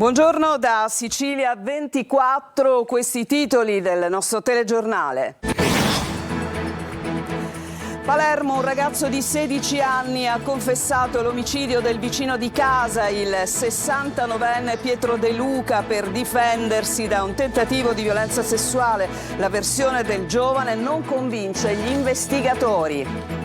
Buongiorno da Sicilia 24, questi i titoli del nostro telegiornale. Palermo, un ragazzo di 16 anni ha confessato l'omicidio del vicino di casa, il 69enne Pietro De Luca, per difendersi da un tentativo di violenza sessuale. La versione del giovane non convince gli investigatori.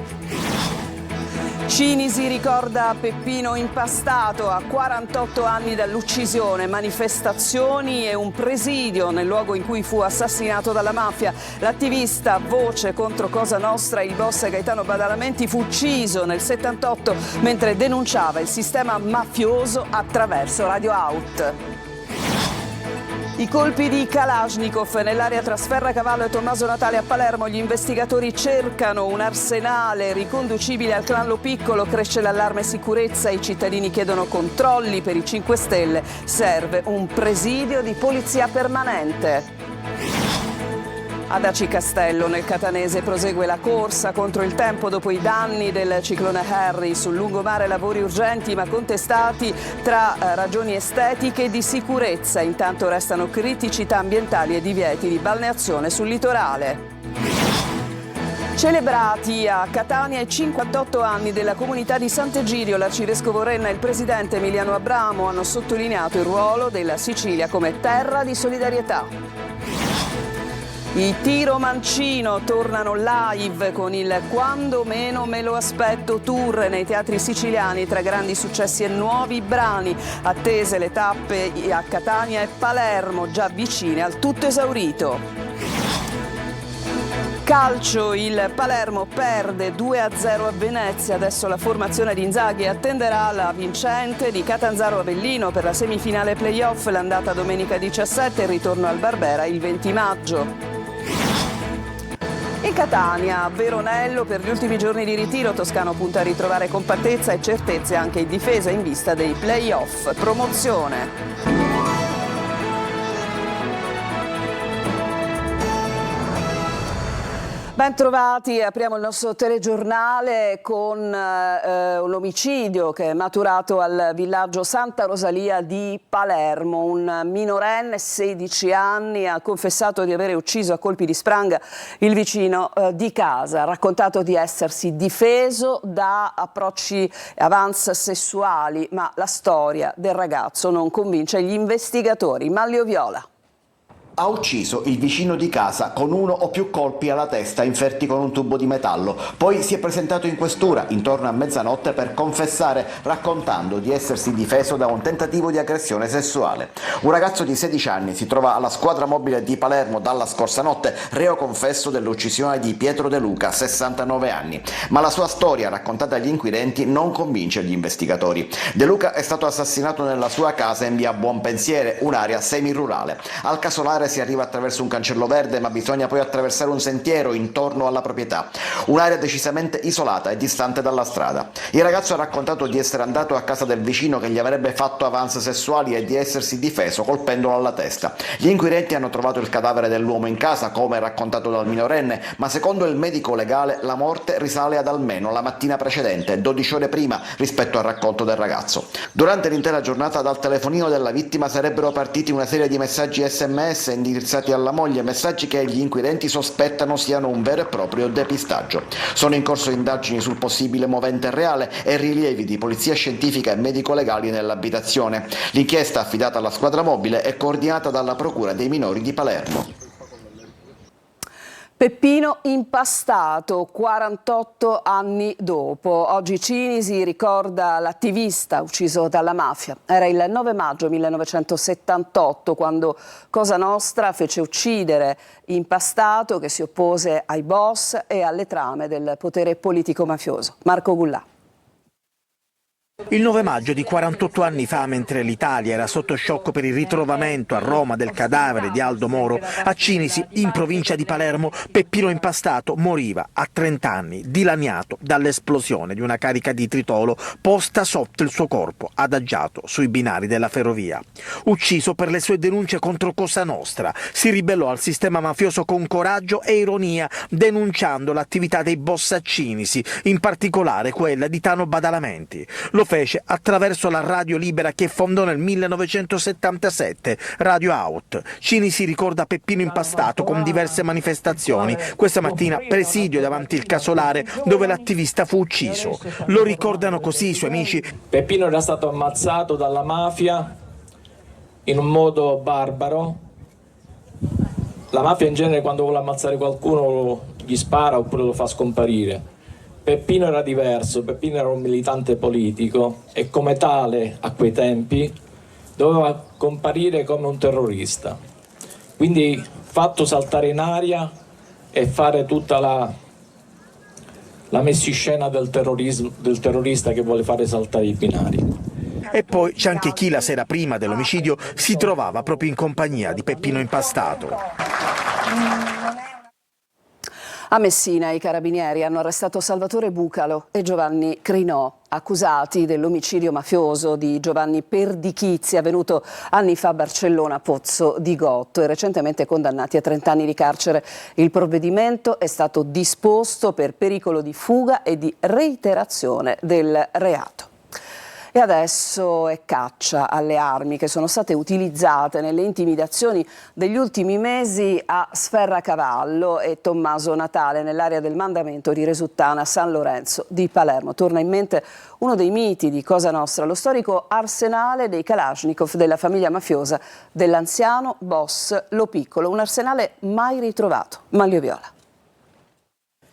Cinisi ricorda Peppino Impastato a 48 anni dall'uccisione, manifestazioni e un presidio nel luogo in cui fu assassinato dalla mafia. L'attivista Voce contro Cosa Nostra, il boss Gaetano Badalamenti, fu ucciso nel 78 mentre denunciava il sistema mafioso attraverso Radio Out. I colpi di Kalashnikov nell'area tra Sferracavallo e Tommaso Natale a Palermo. Gli investigatori cercano un arsenale riconducibile al clan Lo Piccolo. Cresce l'allarme sicurezza, i cittadini chiedono controlli per i 5 Stelle. Serve un presidio di polizia permanente. Ad Aci Castello, nel Catanese, prosegue la corsa contro il tempo dopo i danni del ciclone Harry. Sul lungomare lavori urgenti ma contestati tra ragioni estetiche e di sicurezza. Intanto restano criticità ambientali e divieti di balneazione sul litorale. Celebrati a Catania i 58 anni della comunità di Sant'Egidio, l'arcivescovo Renna e il presidente Emiliano Abramo hanno sottolineato il ruolo della Sicilia come terra di solidarietà. I Tiro Mancino tornano live con il Quando meno me lo aspetto tour nei teatri siciliani, tra grandi successi e nuovi brani. Attese le tappe a Catania e Palermo, già vicine al tutto esaurito. Calcio, il Palermo perde 2-0 a Venezia, adesso la formazione di Inzaghi attenderà la vincente di Catanzaro Avellino per la semifinale playoff, l'andata domenica 17 e il ritorno al Barbera il 20 maggio. In Catania, Veronello, per gli ultimi giorni di ritiro, Toscano punta a ritrovare compattezza e certezze anche in difesa in vista dei play-off. Promozione. Ben trovati, apriamo il nostro telegiornale con un omicidio che è maturato al villaggio Santa Rosalia di Palermo. Un minorenne, 16 anni, ha confessato di avere ucciso a colpi di spranga il vicino di casa. Ha raccontato di essersi difeso da approcci avance sessuali, ma la storia del ragazzo non convince gli investigatori. Manlio Viola. Ha ucciso il vicino di casa con uno o più colpi alla testa inferti con un tubo di metallo. Poi si è presentato in questura intorno a mezzanotte per confessare, raccontando di essersi difeso da un tentativo di aggressione sessuale. Un ragazzo di 16 anni si trova alla squadra mobile di Palermo dalla scorsa notte, reo confesso dell'uccisione di Pietro De Luca, 69 anni. Ma la sua storia, raccontata agli inquirenti, non convince gli investigatori. De Luca è stato assassinato nella sua casa in via Buonpensiere, un'area semirurale. Al casolare si arriva attraverso un cancello verde, ma bisogna poi attraversare un sentiero intorno alla proprietà, un'area decisamente isolata e distante dalla strada. Il ragazzo ha raccontato di essere andato a casa del vicino che gli avrebbe fatto avance sessuali e di essersi difeso colpendolo alla testa. Gli inquirenti hanno trovato il cadavere dell'uomo in casa, come raccontato dal minorenne, ma secondo il medico legale la morte risale ad almeno la mattina precedente, 12 ore prima rispetto al racconto del ragazzo. Durante l'intera giornata dal telefonino della vittima sarebbero partiti una serie di messaggi SMS indirizzati alla moglie, messaggi che gli inquirenti sospettano siano un vero e proprio depistaggio. Sono in corso indagini sul possibile movente reale e rilievi di polizia scientifica e medico-legali nell'abitazione. L'inchiesta affidata alla squadra mobile è coordinata dalla Procura dei minori di Palermo. Peppino Impastato, 48 anni dopo. Oggi Cinisi ricorda l'attivista ucciso dalla mafia. Era il 9 maggio 1978 quando Cosa Nostra fece uccidere Impastato, che si oppose ai boss e alle trame del potere politico mafioso. Marco Gullà. Il 9 maggio di 48 anni fa, mentre l'Italia era sotto shock per il ritrovamento a Roma del cadavere di Aldo Moro, a Cinisi, in provincia di Palermo, Peppino Impastato moriva a 30 anni, dilaniato dall'esplosione di una carica di tritolo posta sotto il suo corpo, adagiato sui binari della ferrovia. Ucciso per le sue denunce contro Cosa Nostra, si ribellò al sistema mafioso con coraggio e ironia, denunciando l'attività dei boss a Cinisi, in particolare quella di Tano Badalamenti. Lo fece attraverso la radio libera che fondò nel 1977, Radio Out. Cini si ricorda Peppino Impastato con diverse manifestazioni. Questa mattina presidio davanti il casolare dove l'attivista fu ucciso. Lo ricordano così i suoi amici. Peppino era stato ammazzato dalla mafia in un modo barbaro. La mafia in genere quando vuole ammazzare qualcuno gli spara oppure lo fa scomparire. Peppino era diverso, Peppino era un militante politico e come tale a quei tempi doveva comparire come un terrorista. Quindi fatto saltare in aria e fare tutta la messiscena del terrorista che vuole fare saltare i binari. E poi c'è anche chi la sera prima dell'omicidio si trovava proprio in compagnia di Peppino Impastato. A Messina i carabinieri hanno arrestato Salvatore Bucalo e Giovanni Crinò, accusati dell'omicidio mafioso di Giovanni Perdichizzi avvenuto anni fa a Barcellona, Pozzo di Gotto, e recentemente condannati a 30 anni di carcere. Il provvedimento è stato disposto per pericolo di fuga e di reiterazione del reato. E adesso è caccia alle armi che sono state utilizzate nelle intimidazioni degli ultimi mesi a Sferracavallo e Tommaso Natale nell'area del mandamento di Resuttana San Lorenzo di Palermo. Torna in mente uno dei miti di Cosa Nostra, lo storico arsenale dei Kalashnikov della famiglia mafiosa dell'anziano boss Lo Piccolo, un arsenale mai ritrovato. Manlio Viola.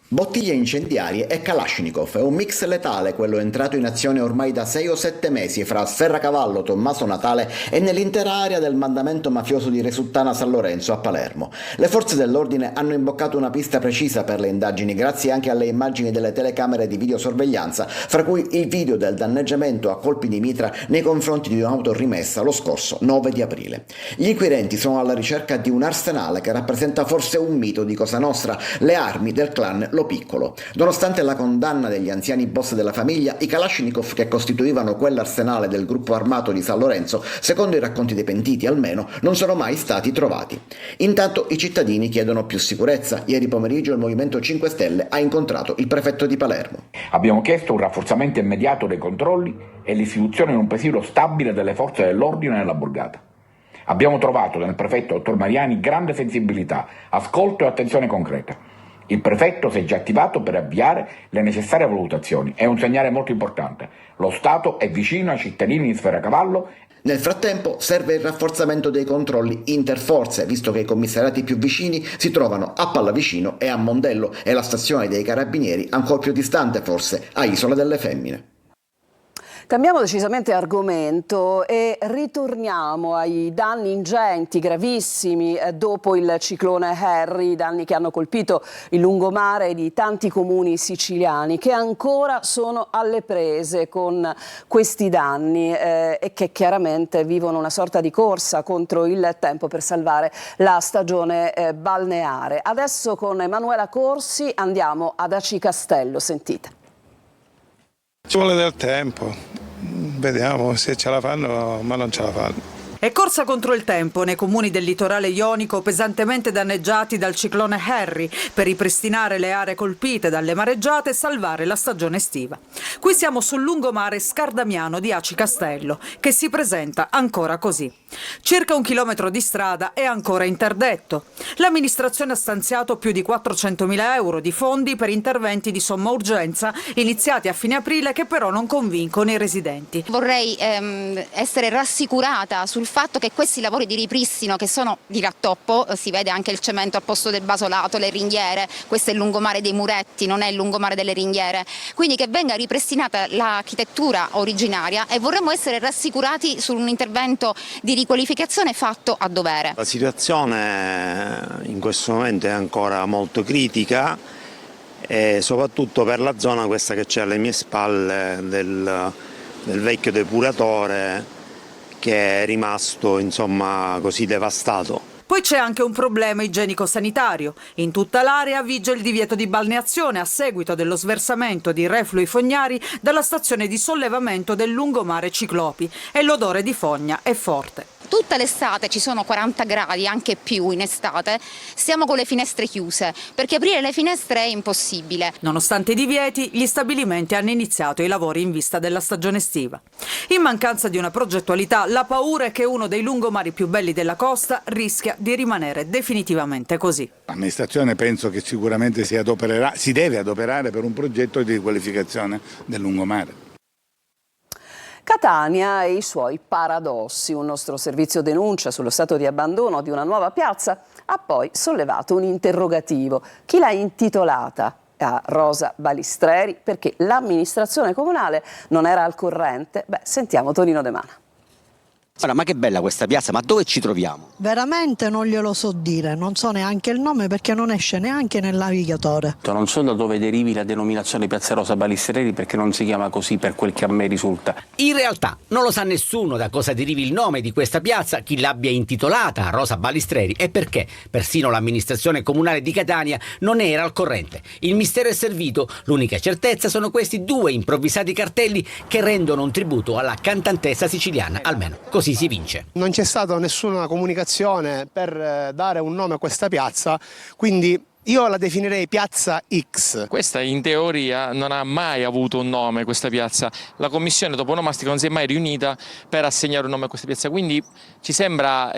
Bottiglie incendiarie e Kalashnikov, è un mix letale quello entrato in azione ormai da 6 o 7 mesi fra Sferracavallo, Tommaso Natale e nell'intera area del mandamento mafioso di Resuttana San Lorenzo a Palermo. Le forze dell'ordine hanno imboccato una pista precisa per le indagini grazie anche alle immagini delle telecamere di videosorveglianza, fra cui il video del danneggiamento a colpi di mitra nei confronti di un'auto rimessa lo scorso 9 di aprile. Gli inquirenti sono alla ricerca di un arsenale che rappresenta forse un mito di Cosa Nostra, le armi del clan Lo Piccolo. Nonostante la condanna degli anziani boss della famiglia, i Kalashnikov che costituivano quell'arsenale del gruppo armato di San Lorenzo, secondo i racconti dei pentiti almeno, non sono mai stati trovati. Intanto i cittadini chiedono più sicurezza. Ieri pomeriggio il Movimento 5 Stelle ha incontrato il prefetto di Palermo. Abbiamo chiesto un rafforzamento immediato dei controlli e l'istituzione di un presidio stabile delle forze dell'ordine nella borgata. Abbiamo trovato nel prefetto dottor Mariani grande sensibilità, ascolto e attenzione concreta. Il prefetto si è già attivato per avviare le necessarie valutazioni. È un segnale molto importante. Lo Stato è vicino ai cittadini di Sferracavallo. Nel frattempo serve il rafforzamento dei controlli interforze, visto che i commissariati più vicini si trovano a Pallavicino e a Mondello e la stazione dei carabinieri ancora più distante forse, a Isola delle Femmine. Cambiamo decisamente argomento e ritorniamo ai danni ingenti, gravissimi, dopo il ciclone Harry, danni che hanno colpito il lungomare di tanti comuni siciliani che ancora sono alle prese con questi danni e che chiaramente vivono una sorta di corsa contro il tempo per salvare la stagione balneare. Adesso con Emanuela Corsi andiamo ad Aci Castello, sentite. Ci vuole del tempo, vediamo se ce la fanno, ma non ce la fanno. È corsa contro il tempo nei comuni del litorale ionico pesantemente danneggiati dal ciclone Harry per ripristinare le aree colpite dalle mareggiate e salvare la stagione estiva. Qui siamo sul lungomare Scardamiano di Aci Castello, che si presenta ancora così. Circa 1 chilometro di strada è ancora interdetto. L'amministrazione ha stanziato più di 400.000 euro di fondi per interventi di somma urgenza iniziati a fine aprile che però non convincono i residenti. Vorrei essere rassicurata sul fatto che questi lavori di ripristino, che sono di rattoppo, si vede anche il cemento al posto del basolato, le ringhiere, questo è il lungomare dei muretti, non è il lungomare delle ringhiere, quindi che venga ripristinata l'architettura originaria e vorremmo essere rassicurati su un intervento di riqualificazione fatto a dovere. La situazione in questo momento è ancora molto critica e soprattutto per la zona questa che c'è alle mie spalle del vecchio depuratore, che è rimasto insomma così devastato. Poi c'è anche un problema igienico-sanitario. In tutta l'area vige il divieto di balneazione a seguito dello sversamento di reflui fognari dalla stazione di sollevamento del lungomare Ciclopi e l'odore di fogna è forte. tutta l'estate ci sono 40 gradi, anche più in estate, stiamo con le finestre chiuse, perché aprire le finestre è impossibile. Nonostante i divieti, gli stabilimenti hanno iniziato i lavori in vista della stagione estiva. In mancanza di una progettualità, la paura è che uno dei lungomari più belli della costa rischia di rimanere definitivamente così. L'amministrazione penso che sicuramente si deve adoperare per un progetto di riqualificazione del lungomare. Catania e i suoi paradossi. Un nostro servizio denuncia sullo stato di abbandono di una nuova piazza ha poi sollevato un interrogativo. Chi l'ha intitolata? A Rosa Balistreri, perché l'amministrazione comunale non era al corrente? Sentiamo Tonino De Mana. Ora, ma che bella questa piazza, ma dove ci troviamo? Veramente non glielo so dire, non so neanche il nome perché non esce neanche nel navigatore. Non so da dove derivi la denominazione Piazza Rosa Balistreri, perché non si chiama così per quel che a me risulta. In realtà non lo sa nessuno da cosa derivi il nome di questa piazza, chi l'abbia intitolata Rosa Balistreri e perché. Persino l'amministrazione comunale di Catania non era al corrente. Il mistero è servito, l'unica certezza sono questi 2 improvvisati cartelli che rendono un tributo alla cantantessa siciliana, almeno così si vince. Non c'è stata nessuna comunicazione per dare un nome a questa piazza, quindi io la definirei Piazza X. Questa in teoria non ha mai avuto un nome, questa piazza. La commissione toponomastica non si è mai riunita per assegnare un nome a questa piazza, quindi ci sembra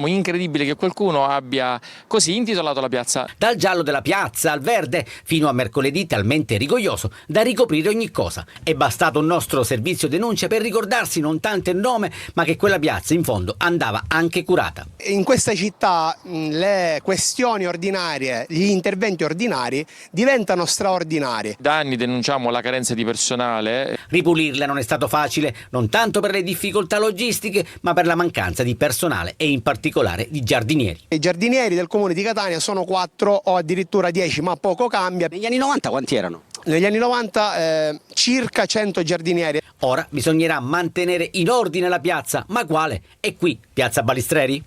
incredibile che qualcuno abbia così intitolato la piazza. Dal giallo della piazza al verde fino a mercoledì talmente rigoglioso da ricoprire ogni cosa. È bastato un nostro servizio denuncia per ricordarsi non tanto il nome, ma che quella piazza in fondo andava anche curata. In questa città le questioni ordinarie, gli interventi ordinari diventano straordinari. Da anni denunciamo la carenza di personale. Ripulirla non è stato facile, non tanto per le difficoltà logistiche, ma per la mancanza di personale e in particolare di giardinieri. I giardinieri del comune di Catania sono 4 o addirittura 10, ma poco cambia. Negli anni 90 quanti erano? Negli anni 90 circa 100 giardinieri. Ora bisognerà mantenere in ordine la piazza, ma quale? E qui Piazza Balistreri?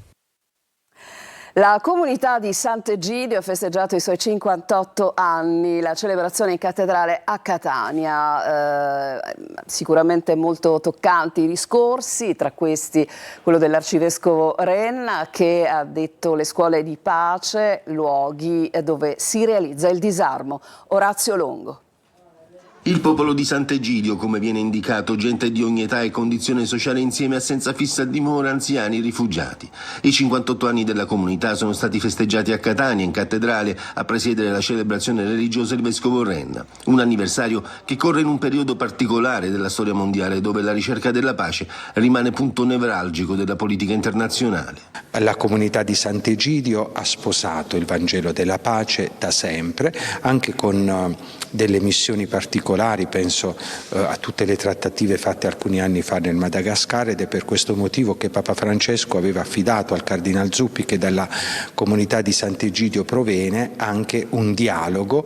La comunità di Sant'Egidio ha festeggiato i suoi 58 anni, la celebrazione in cattedrale a Catania, sicuramente molto toccanti i discorsi, tra questi quello dell'arcivescovo Renna che ha detto le scuole di pace, luoghi dove si realizza il disarmo. Orazio Longo. Il popolo di Sant'Egidio, come viene indicato, gente di ogni età e condizione sociale insieme a senza fissa dimora, anziani, rifugiati. I 58 anni della comunità sono stati festeggiati a Catania, in cattedrale, a presiedere la celebrazione religiosa il vescovo Renna. Un anniversario che corre in un periodo particolare della storia mondiale, dove la ricerca della pace rimane punto nevralgico della politica internazionale. La comunità di Sant'Egidio ha sposato il Vangelo della pace da sempre, anche con delle missioni particolari, penso a tutte le trattative fatte alcuni anni fa nel Madagascar, ed è per questo motivo che Papa Francesco aveva affidato al Cardinal Zuppi, che dalla comunità di Sant'Egidio proviene, anche un dialogo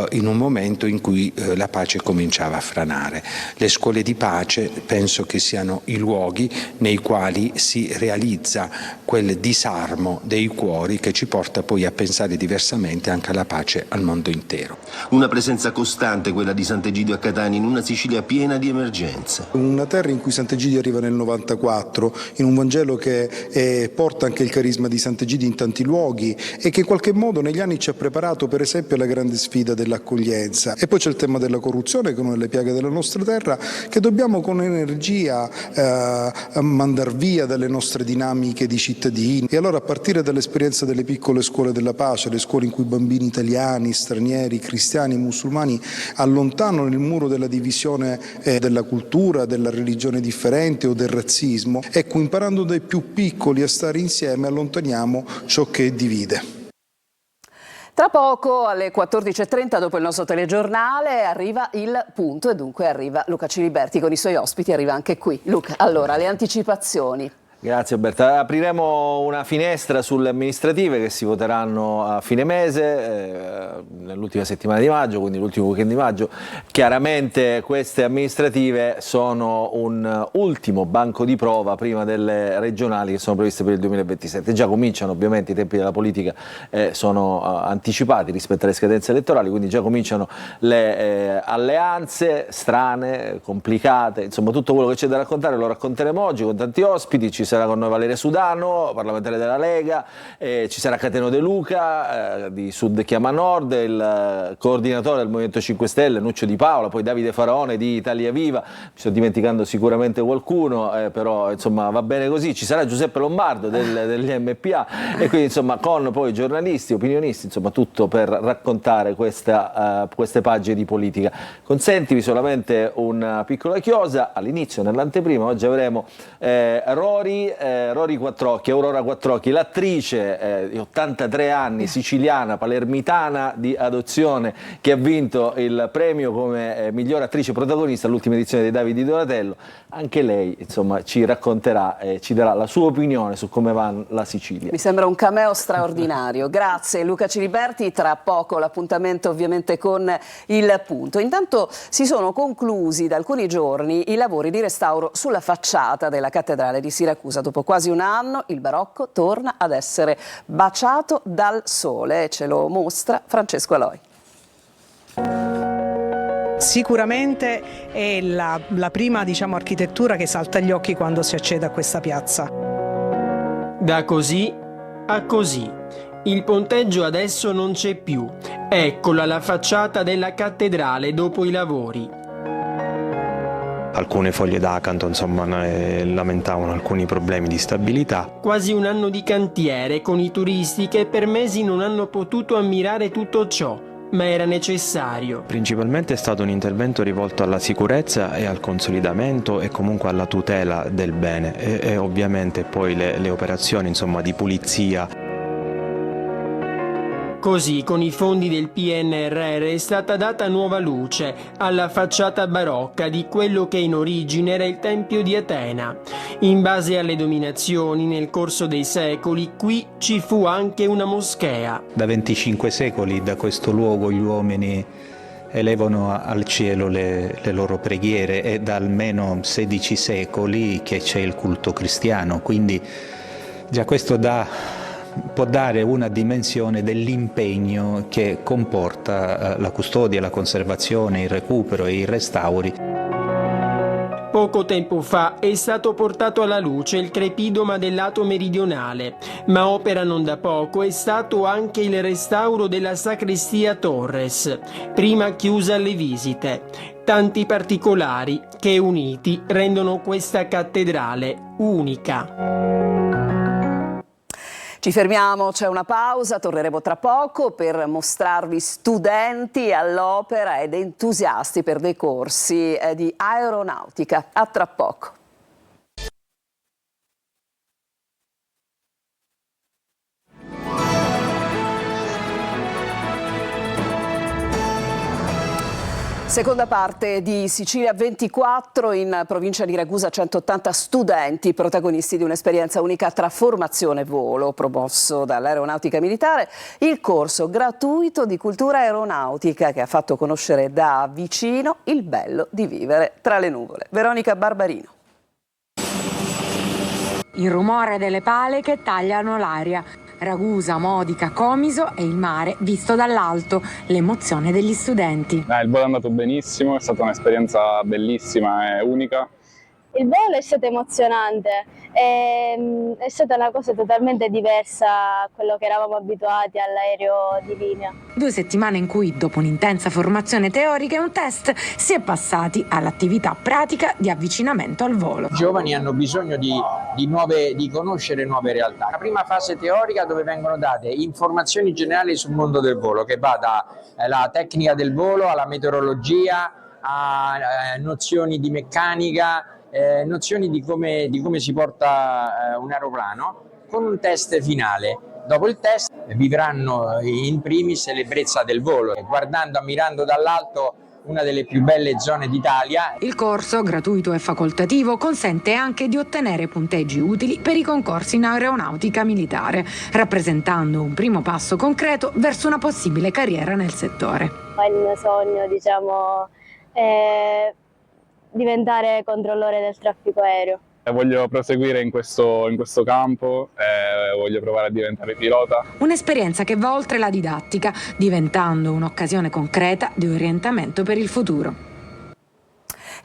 in un momento in cui la pace cominciava a franare. Le scuole di pace penso che siano i luoghi nei quali si realizza quel disarmo dei cuori che ci porta poi a pensare diversamente anche alla pace al mondo intero. Una presenza costante quella di Sant'Egidio a Catania, in una Sicilia piena di emergenze. Una terra in cui Sant'Egidio arriva nel 94, in un Vangelo che porta anche il carisma di Sant'Egidio in tanti luoghi e che in qualche modo negli anni ci ha preparato per esempio alla grande sfida dell'accoglienza. E poi c'è il tema della corruzione, che è una delle piaghe della nostra terra, che dobbiamo con energia mandar via dalle nostre dinamiche di cittadini. E allora, a partire dall'esperienza delle piccole scuole della pace, le scuole in cui bambini italiani, stranieri, cristiani, musulmani allontanano il muro della divisione della cultura, della religione differente o del razzismo, ecco, imparando dai più piccoli a stare insieme allontaniamo ciò che divide. Tra poco, alle 14.30, dopo il nostro telegiornale, arriva il punto e dunque arriva Luca Ciliberti con i suoi ospiti, arriva anche qui. Luca, allora, le anticipazioni. Grazie Alberta. Apriremo una finestra sulle amministrative che si voteranno a fine mese, nell'ultima settimana di maggio, quindi l'ultimo weekend di maggio. Chiaramente queste amministrative sono un ultimo banco di prova prima delle regionali che sono previste per il 2027. Già cominciano, ovviamente i tempi della politica sono anticipati rispetto alle scadenze elettorali, quindi già cominciano le alleanze strane, complicate, insomma tutto quello che c'è da raccontare lo racconteremo oggi con tanti ospiti. Ci sarà con noi Valeria Sudano, parlamentare della Lega, ci sarà Cateno De Luca di Sud Chiama Nord, il coordinatore del Movimento 5 Stelle Nuccio Di Paola, poi Davide Faraone di Italia Viva, mi sto dimenticando sicuramente qualcuno, però insomma va bene così, ci sarà Giuseppe Lombardo degli MPA e quindi insomma con poi giornalisti, opinionisti, insomma tutto per raccontare queste pagine di politica. Consentimi solamente una piccola chiosa all'inizio, nell'anteprima. Oggi avremo Rory Quattrocchi, Aurora Quattrocchi, l'attrice di 83 anni, siciliana, palermitana di adozione, che ha vinto il premio come miglior attrice protagonista all'ultima edizione dei David di Donatello. Anche lei insomma ci racconterà e ci darà la sua opinione su come va la Sicilia. Mi sembra un cameo straordinario. Grazie Luca Ciliberti, tra poco l'appuntamento ovviamente con Il Punto. Intanto si sono conclusi da alcuni giorni i lavori di restauro sulla facciata della cattedrale di Siracusa. Dopo quasi un anno il barocco torna ad essere baciato dal sole, ce lo mostra Francesco Aloi. Sicuramente è la prima, architettura che salta agli occhi quando si accede a questa piazza. Da così a così. Il ponteggio adesso non c'è più. Eccola la facciata della cattedrale dopo i lavori. Alcune foglie d'accanto lamentavano alcuni problemi di stabilità. Quasi un anno di cantiere con i turisti che per mesi non hanno potuto ammirare tutto ciò, ma era necessario. Principalmente è stato un intervento rivolto alla sicurezza e al consolidamento e comunque alla tutela del bene e ovviamente poi le operazioni di pulizia. Così, con i fondi del PNRR è stata data nuova luce alla facciata barocca di quello che in origine era il Tempio di Atena. In base alle dominazioni, nel corso dei secoli, qui ci fu anche una moschea. Da 25 secoli da questo luogo gli uomini elevano al cielo le loro preghiere e da almeno 16 secoli che c'è il culto cristiano, quindi già questo può dare una dimensione dell'impegno che comporta la custodia, la conservazione, il recupero e i restauri. Poco tempo fa è stato portato alla luce il crepidoma del lato meridionale, ma opera non da poco è stato anche il restauro della sacrestia Torres, prima chiusa alle visite. Tanti particolari che uniti rendono questa cattedrale unica. Ci fermiamo, c'è una pausa, torneremo tra poco per mostrarvi studenti all'opera ed entusiasti per dei corsi di aeronautica. A tra poco. Seconda parte di Sicilia 24, in provincia di Ragusa 180 studenti protagonisti di un'esperienza unica tra formazione e volo, promosso dall'Aeronautica Militare, il corso gratuito di cultura aeronautica che ha fatto conoscere da vicino il bello di vivere tra le nuvole. Veronica Barbarino. Il rumore delle pale che tagliano l'aria. Ragusa, Modica, Comiso e il mare visto dall'alto, l'emozione degli studenti. Il volo è andato benissimo, è stata un'esperienza bellissima e unica. Il volo è stato emozionante, è stata una cosa totalmente diversa a quello che eravamo abituati all'aereo di linea. 2 settimane in cui, dopo un'intensa formazione teorica e un test, si è passati all'attività pratica di avvicinamto al volo. I giovani hanno bisogno di conoscere nuove realtà. La prima fase teorica dove vengono date informazioni generali sul mondo del volo, che va dalla tecnica del volo alla meteorologia, a nozioni di meccanica, nozioni di come si porta un aeroplano, con un test finale. Dopo il test vivranno in primis l'ebbrezza del volo, guardando, ammirando dall'alto una delle più belle zone d'Italia. Il corso, gratuito e facoltativo, consente anche di ottenere punteggi utili per i concorsi in aeronautica militare, rappresentando un primo passo concreto verso una possibile carriera nel settore. Il mio sogno, è diventare controllore del traffico aereo. Voglio proseguire in questo campo, voglio provare a diventare pilota. Un'esperienza che va oltre la didattica, diventando un'occasione concreta di orientamento per il futuro.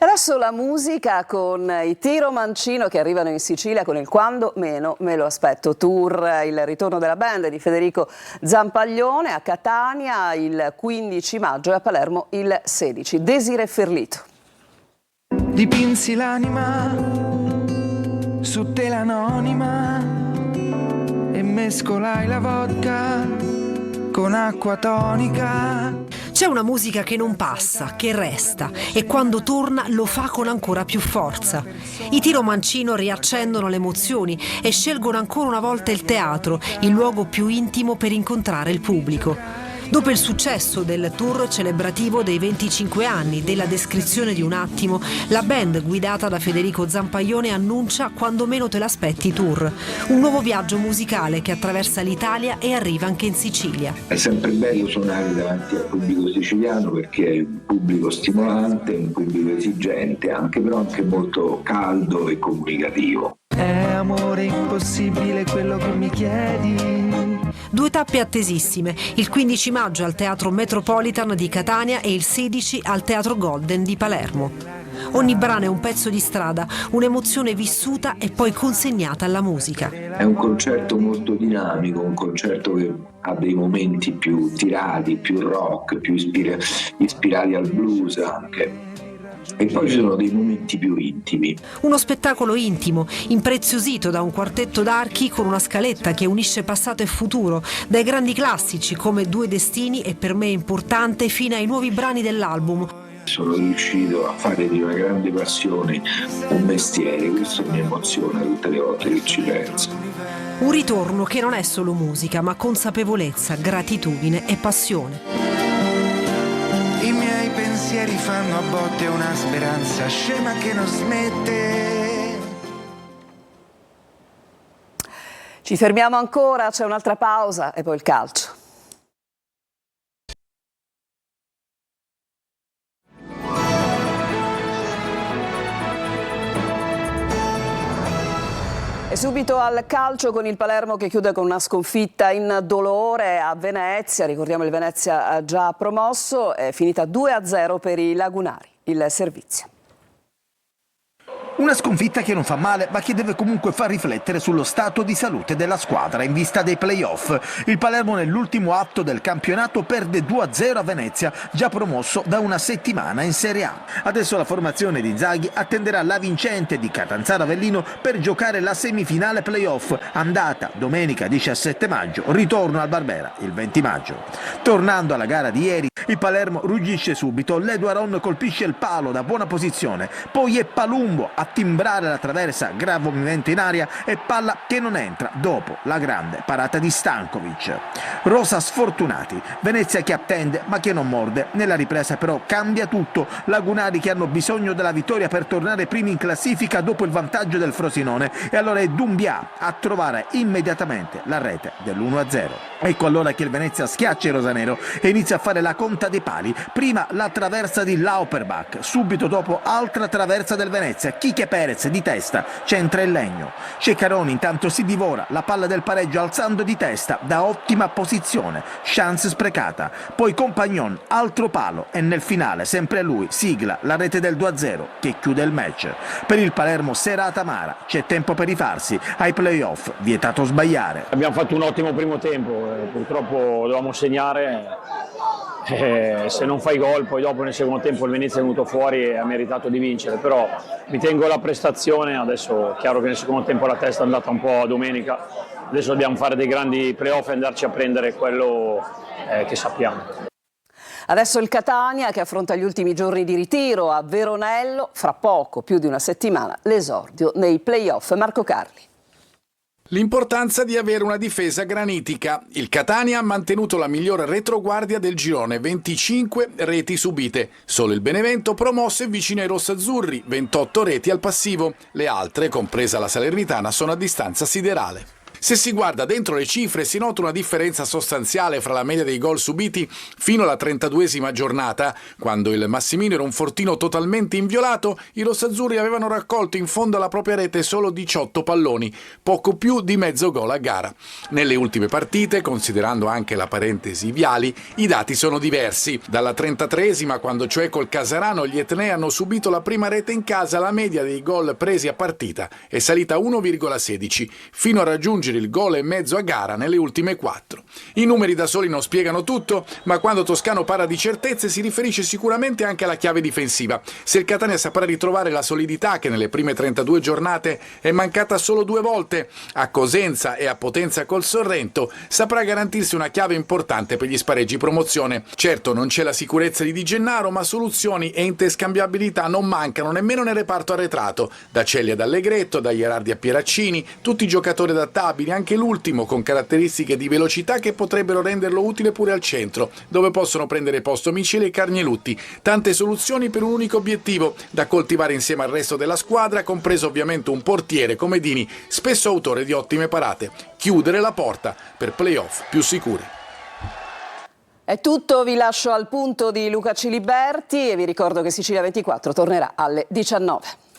Adesso la musica con i Tiro Mancino che arrivano in Sicilia con il Quando meno me lo aspetto tour, il ritorno della band di Federico Zampaglione a Catania il 15 maggio e a Palermo il 16. Desiree Ferlito. Dipinsi l'anima su tela anonima e mescolai la vodka con acqua tonica. C'è una musica che non passa, che resta e quando torna lo fa con ancora più forza. I Tiro Mancino riaccendono le emozioni e scelgono ancora una volta il teatro, il luogo più intimo per incontrare il pubblico. Dopo il successo del tour celebrativo dei 25 anni della descrizione di un attimo, la band guidata da Federico Zampaglione annuncia Quando meno te l'aspetti tour, un nuovo viaggio musicale che attraversa l'Italia e arriva anche in Sicilia. È sempre bello suonare davanti al pubblico siciliano perché è un pubblico stimolante, un pubblico esigente, però anche molto caldo e comunicativo. È amore impossibile quello che mi chiedi. 2 tappe attesissime, il 15 maggio al Teatro Metropolitan di Catania e il 16 al Teatro Golden di Palermo. Ogni brano è un pezzo di strada, un'emozione vissuta e poi consegnata alla musica. È un concerto molto dinamico, un concerto che ha dei momenti più tirati, più rock, più ispirati al blues anche. E poi ci sono dei momenti più intimi. Uno spettacolo intimo, impreziosito da un quartetto d'archi con una scaletta che unisce passato e futuro, dai grandi classici come Due destini e Per me importante fino ai nuovi brani dell'album. Sono riuscito a fare di una grande passione un mestiere, questo mi emoziona tutte le volte che ci penso. Un ritorno che non è solo musica, ma consapevolezza, gratitudine e passione. I miei pensieri fanno a botte una speranza scema che non smette. Ci fermiamo ancora, c'è un'altra pausa e poi il calcio. E subito al calcio con il Palermo che chiude con una sconfitta in dolore a Venezia. Ricordiamo il Venezia già promosso, è finita 2-0 per i lagunari. Il servizio. Una sconfitta che non fa male, ma che deve comunque far riflettere sullo stato di salute della squadra in vista dei play-off. Il Palermo nell'ultimo atto del campionato perde 2-0 a Venezia, già promosso da una settimana in Serie A. Adesso la formazione di Inzaghi attenderà la vincente di Catanzaro Avellino per giocare la semifinale play-off, andata domenica 17 maggio, ritorno al Barbera il 20 maggio. Tornando alla gara di ieri, il Palermo ruggisce subito, Leduaron colpisce il palo da buona posizione, poi è Palumbo a timbrare la traversa, grave movimento in aria e palla che non entra dopo la grande parata di Stankovic. Rosa sfortunati, Venezia che attende ma che non morde, nella ripresa però cambia tutto, lagunari che hanno bisogno della vittoria per tornare primi in classifica dopo il vantaggio del Frosinone e allora è Doumbia a trovare immediatamente la rete dell'1-0. Ecco allora che il Venezia schiaccia il rosanero e inizia a fare la conta dei pali, prima la traversa di Lauperbach, subito dopo altra traversa del Venezia, Chiche Perez di testa centra il legno. Ceccaroni intanto si divora la palla del pareggio alzando di testa da ottima posizione, chance sprecata, poi Compagnon altro palo e nel finale sempre lui sigla la rete del 2-0 che chiude il match. Per il Palermo serata amara, c'è tempo per rifarsi, ai playoff vietato sbagliare. Abbiamo fatto un ottimo primo tempo, purtroppo dovevamo segnare. Se non fai gol poi dopo nel secondo tempo il Venezia è venuto fuori e ha meritato di vincere, però mi tengo la prestazione. Adesso è chiaro che nel secondo tempo la testa è andata un po' a domenica, adesso dobbiamo fare dei grandi playoff e andarci a prendere quello che sappiamo. Adesso il Catania che affronta gli ultimi giorni di ritiro a Veronello, fra poco, più di una settimana, l'esordio nei playoff. Marco Carli. L'importanza di avere una difesa granitica. Il Catania ha mantenuto la migliore retroguardia del girone, 25 reti subite. Solo il Benevento promosso è vicino ai rossazzurri, 28 reti al passivo. Le altre, compresa la Salernitana, sono a distanza siderale. Se si guarda dentro le cifre si nota una differenza sostanziale fra la media dei gol subiti fino alla 32esima giornata, quando il Massimino era un fortino totalmente inviolato. I rossazzurri avevano raccolto in fondo alla propria rete solo 18 palloni, poco più di mezzo gol a gara. Nelle ultime partite, considerando anche la parentesi Viali, i dati sono diversi. Dalla 33esima, quando cioè col Casarano gli etnei hanno subito la prima rete in casa, la media dei gol presi a partita è salita a 1,16, fino a raggiungere il gol e mezzo a gara nelle ultime 4. I numeri da soli non spiegano tutto, ma quando Toscano parla di certezze si riferisce sicuramente anche alla chiave difensiva. Se il Catania saprà ritrovare la solidità che nelle prime 32 giornate è mancata solo 2 volte, a Cosenza e a Potenza col Sorrento, saprà garantirsi una chiave importante per gli spareggi promozione. Certo, non c'è la sicurezza di Di Gennaro, ma soluzioni e interscambiabilità non mancano nemmeno nel reparto arretrato. Da Celli ad Allegretto, da Ierardi a Pieraccini, tutti giocatori adattabili, anche l'ultimo con caratteristiche di velocità che potrebbero renderlo utile pure al centro, dove possono prendere posto Miceli e Carnelutti. Tante soluzioni per un unico obiettivo, da coltivare insieme al resto della squadra, compreso ovviamente un portiere come Dini, spesso autore di ottime parate. Chiudere la porta per playoff più sicuri. È tutto, vi lascio al punto di Luca Ciliberti e vi ricordo che Sicilia 24 tornerà alle 19.